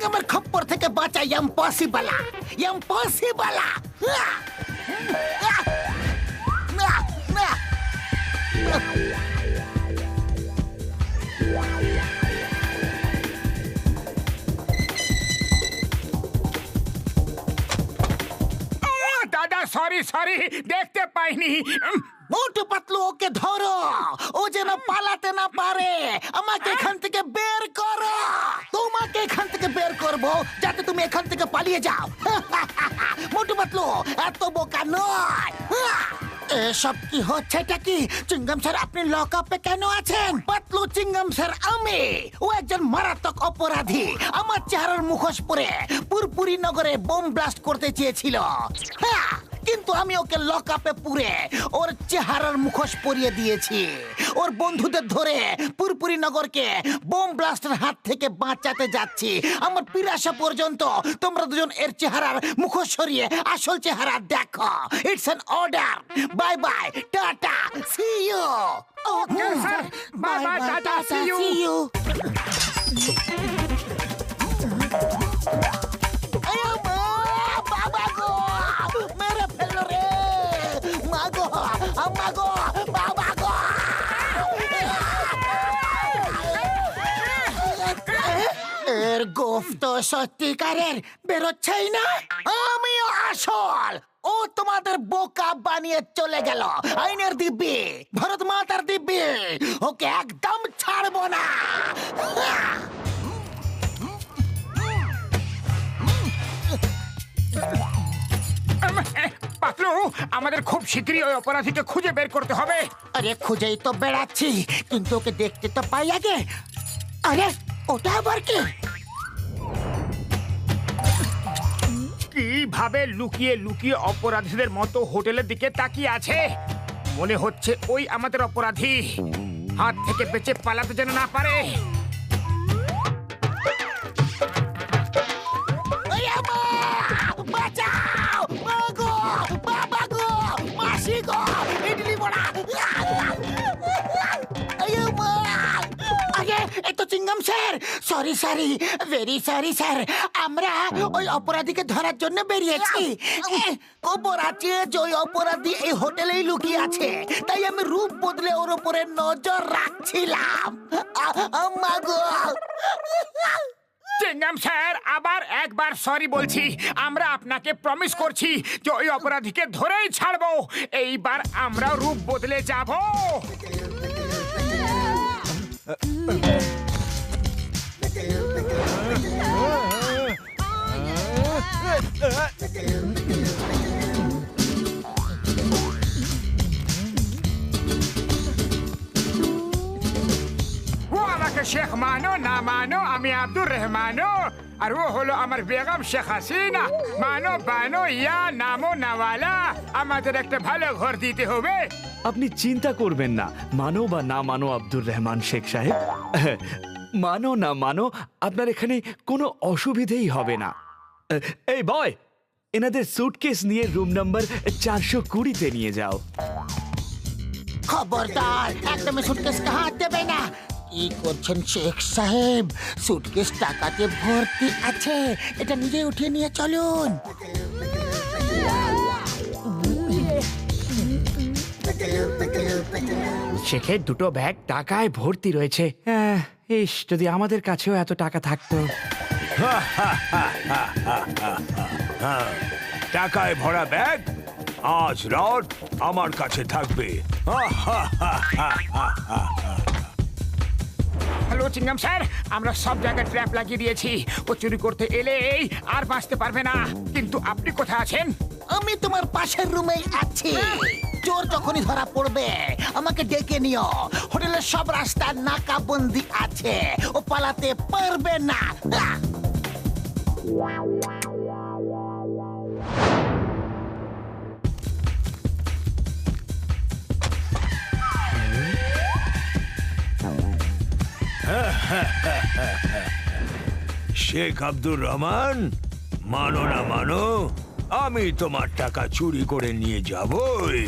আমার খপ্পর থেকে বাঁচা ইম্পসিবল ইম্পসিবল। দাদা সরি সরি, দেখতে পাইনি। মোটু পাতলু, ওকে ধরো, ও যেন পালাতে না পারে। আমাকে এখান থেকে বের করো। তোমাকে এখান থেকে বের করবো যাতে তুমি এখান থেকে পালিয়ে যাও। মোটু পাতলু এত বোকা নয়। এসব কি হচ্ছে? এটা কি চিঙ্গাম স্যার? আপনি লক আপে কেন আছেন? পাতলু চিঙ্গাম স্যার আমি, ও একজন মারাত্মক অপরাধী। আমার চেহারার মুখোশ পরে পুরপুরি নগরে বোম ব্লাস্ট করতে চেয়েছিল। হ্যাঁ, কিন্তু আমি ওকে লক আপে পুরে ওর চেহারার মুখোশ পরিয়ে দিয়েছি। ওর বন্ধুদের ধরে পুরপুরি নগরকে বোম ব্লাস্টের হাত থেকে বাঁচাতে যাচ্ছি। আমার পিরাসা পর্যন্ত তোমরা দুজন এর চেহারার মুখোশ সরিয়ে আসল চেহারা দেখো। It's an order. Bye bye, tata, see you. Okay sir, bye bye, tata, see you. বাবা গো, মেরে ফেললো রে। মা গো, আম্মা গো, বাবা গো। এর গোফ তো সত্যিকারের বেরোচ্ছেই না। আমিও আসল। ও তোমাদের বোকা বানিয়ে চলে গেল। আইনের দিব্যি, ভারত মাতার দিব্যি, ওকে একদম ছাড়বো না। পাতলু, আমাদের খুব শীঘ্রই ওই অপরাধীকে খুঁজে বের করতে হবে। আরে খুঁজেই তো বেড়াচ্ছি, কিন্তু ওকে দেখতে তো পাই আগে। আরে ওটা আবার কি? কিভাবে লুকিয়ে লুকিয়ে অপরাধীদের মতো হোটেলের দিকে তাকিয়ে আছে। মনে হচ্ছে ওই আমাদের অপরাধী। হাত থেকে বেঁচে পালাতে যেন না পারে। ওই আমা! বাঁচাও! মা গো! বাবা গো! মাসি গো! ইডলি বড়া! ওই আমা! আরে, এ তো chewing gum sir. Sorry sorry, very sorry sir. আমরা ওই অপরাধীকে ধরার জন্য বেরিয়েছি। খবর আছে যে ওই অপরাধী এই হোটেলেই লুকিয়ে আছে, তাই আমি রূপ বদলে ওর উপরে নজর রাখছিলাম। মা গো! চিঙ্গাম স্যার, আবার একবার সরি বলছি। আমরা আপনাকে প্রমিস করছি যে ওই অপরাধীকে ধরেই ছাড়বো। এইবার আমরা রূপ বদলে যাব। ও আমাকে শেখ মানো না মানো, আমি আব্দুর রহমানো, আর ও হলো আমার বেগম শেখ হাসিনা। মানো বানো ইয়া নামো নাওয়ালা, আমাদের একটা ভালো ঘর দিতে হবে। আপনি চিন্তা করবেন না, মানো বা না মানো আব্দুর রহমান শেখ সাহেব, মানো না মানো আপনার এখানে কোনো অসুবিধেই হবে না। এই বয়, এনাদের সুটকেস নিয়ে রুম নাম্বার 420-তে নিয়ে যাও। খবরদার, একদমই সুটকেসকে হাত দেবে না। কি করছেন শেখ সাহেব? সুটকেস টাকাতে ভর্তি আছে, এটা নিজে উঠিয়ে নিয়ে চলুন। শেখের দুটো ব্যাগ টাকায় ভর্তি রয়েছে। ইস, যদি আমাদের কাছেও এত টাকা থাকতো। টাকায় ভরা ব্যাগ আজ রাত আমার কাছে থাকবে। হ্যালো চিঙ্গাম স্যার, আমরা সব জায়গায় ট্র্যাপ লাগিয়ে দিয়েছি। ও চুরি করতে এলেই আর বাঁচতে পারবে না। কিন্তু আপনি কোথায় আছেন? আমি তোমার পাশের রুমেই আছি। চোর যখনই ধরা পড়বে আমাকে ডেকে নিও। হোটেলের সব রাস্তা নাকাবন্দি আছে, ও পালাতে পারবে না। শেখ আব্দুর রহমান, মানো না মানো, আমি তোমার টাকা চুরি করে নিয়ে যাবই।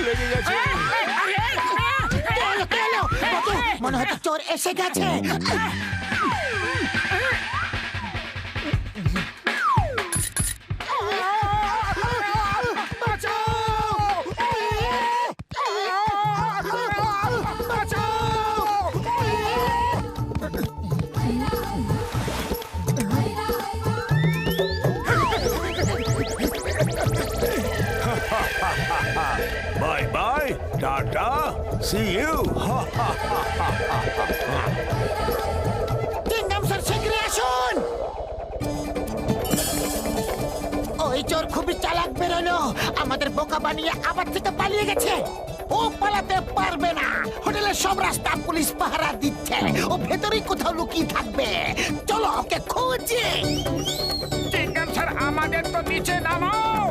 লেগে গেছে। কে এলো? বাবু, মনে হচ্ছে চোর এসে গেছে। Bye bye, tata, see you. Kingdom sir শীঘ্রই আসুন। ওই চোর খুবই চালাক বেরোলো, আমাদের বোকা বানিয়ে আবার থেকে পালিয়ে গেছে। ও পালাতে পারবে না, হোটেলের সব রাস্তা পুলিশ পাহারা দিচ্ছে। ও ভেতরেই কোথাও লুকিয়ে থাকবে। চলো ওকে খুঁজি। কিংডম স্যার, আমাদের তো নিচে নামাও।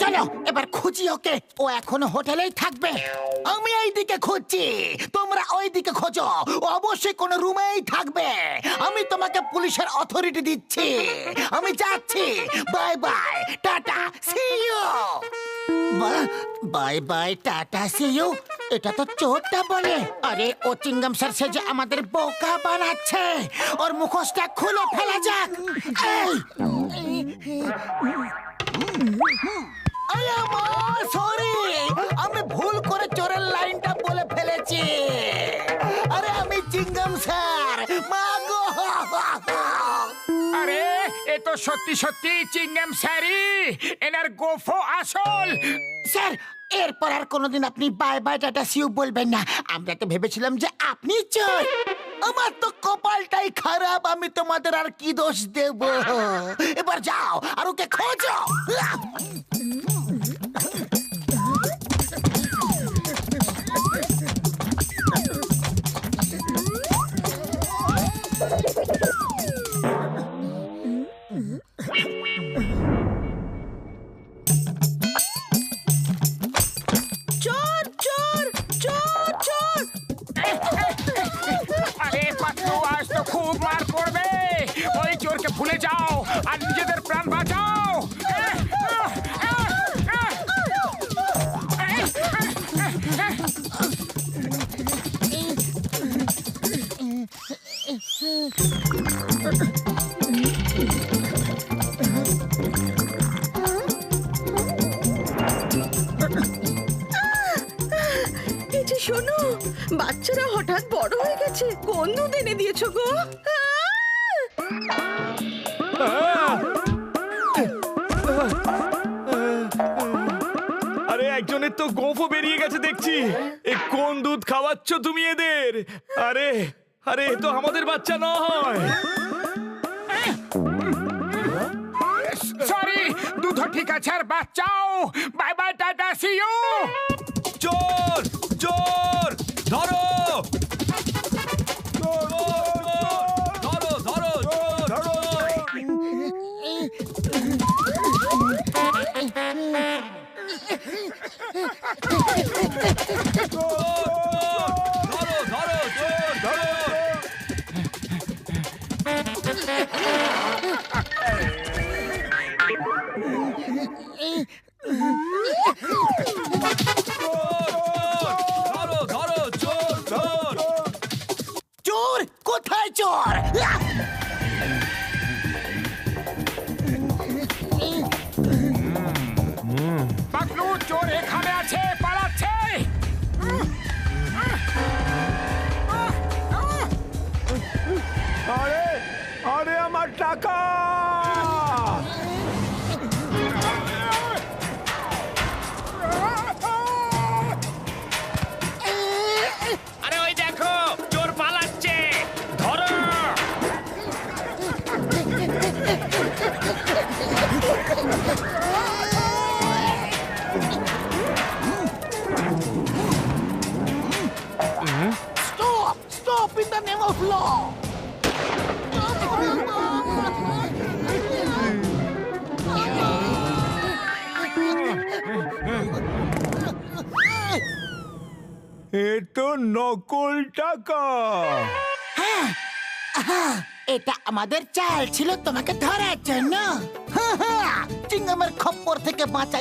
চলো এবার খুঁজি ওকে। ও এখনো হোটেলেই থাকবে। আমি এইদিকে খুঁজছি, তোমরা ওইদিকে খোঁজো। ও অবশ্যই কোনো রুমেই থাকবে। আমি তোমাকে পুলিশের অথরিটি দিচ্ছি। আমি যাচ্ছি। Bye bye, tata, see you. Bye bye, tata, see you. এটা তো চোরটা বলে। আরে ও চিংগাম স্যার সেজে আমাদের বোকা বানাচ্ছে। ওর মুখোশটা খুলে ফেলা যাক। সরি, আমি ভুল করে চোরের লাইনটা বলে ফেলেছি। আরে আমি চিংগাম স্যার, মাগো। আরে এ তো সত্যি সত্যি চিংগাম স্যারই। এনার গোফো আসল। স্যার, এরপর আর কোনোদিন আপনি বাই বাই টাটা সিউ বলবেন না। আমরা তো ভেবেছিলাম যে আপনি চোর। আমার তো কপালটাই খারাপ। আমি তোমাদের আর কি দোষ দেব? এবার যাও আর ওকে খোঁজো। চোর চোর চোর চোর! আরে পাতলু, আজ তো খুব মার পড়বে। ওই চোরকে ভুলে যাও আর নিজেদের প্রাণ বাঁচাও। এই যে শোনো, বাচ্চারা হঠাৎ বড় হয়ে গেছে। কোন দুধ এনে দিয়েছো গো? আরে একজনের তো গোঁফও বেরিয়ে গেছে দেখছি। এ কোন দুধ খাওয়াচ্ছ তুমি এদের? আরে আরে এ তো আমাদের বাচ্চা নয়। সরি, দুধ ঠিক আছে আর বাঁচাও। Bye bye, tata, see you. চোর, চোর, ধরো, ধরো, ধরো, ধরো। ধরো, ধরো, চোর, ধরো। ধরো, ধরো, চোর, চোর। চোর কোথায়? চোর পাতলু, চোর এখানে আছে, পালাচ্ছে। আরে আরে আমার টাকা! আরে ওই দেখো, চোর পালাচ্ছে, ধরো। Stop! Stop in the name of law! এ তো নকল টাকা। এটা আমাদের চাল ছিল তোমাকে ধরার জন্য। চিংগামের খপ্পর থেকে বাঁচা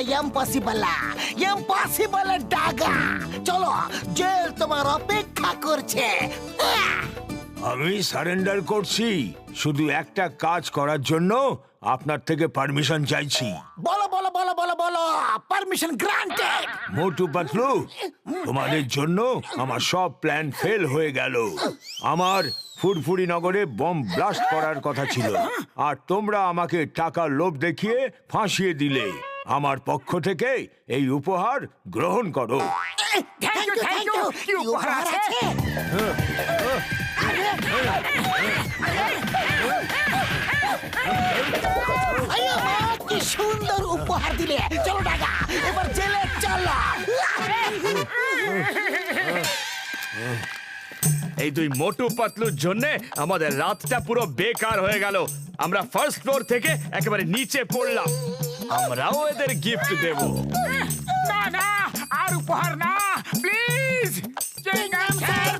ইম্পসিবল ডাগা। চলো, জেল তোমার অপেক্ষা করছে। আমি সারেন্ডার করছি, শুধু একটা কাজ করার জন্য আপনার থেকে পারমিশন চাইছি। বলো বলো বলো বলো বলো, পারমিশন গ্রান্টেড। মোটু পাতলু, তোমাদের জন্য আমার সব প্ল্যান ফেল হয়ে গেল। আমার ফুরফুরি নগরে বম ব্লাস্ট করার কথা ছিল, আর তোমরা আমাকে টাকার লোভ দেখিয়ে ফাঁসিয়ে দিলে। আমার পক্ষ থেকে এই উপহার গ্রহণ করো। থ্যাংক ইউ কি উপহার আছে? কি সুন্দর উপহার দিলে। চলো ডাগা, এবার জেলে চলো। এই দুই মোটু পাতলুর জন্য আমাদের রাতটা পুরো বেকার হয়ে গেল। আমরা ফার্স্ট ফ্লোর থেকে একেবারে নিচে পড়লাম। আমরাও এদের গিফট দেব। না না, আর উপহার না, প্লিজ। চিংগাম স্যার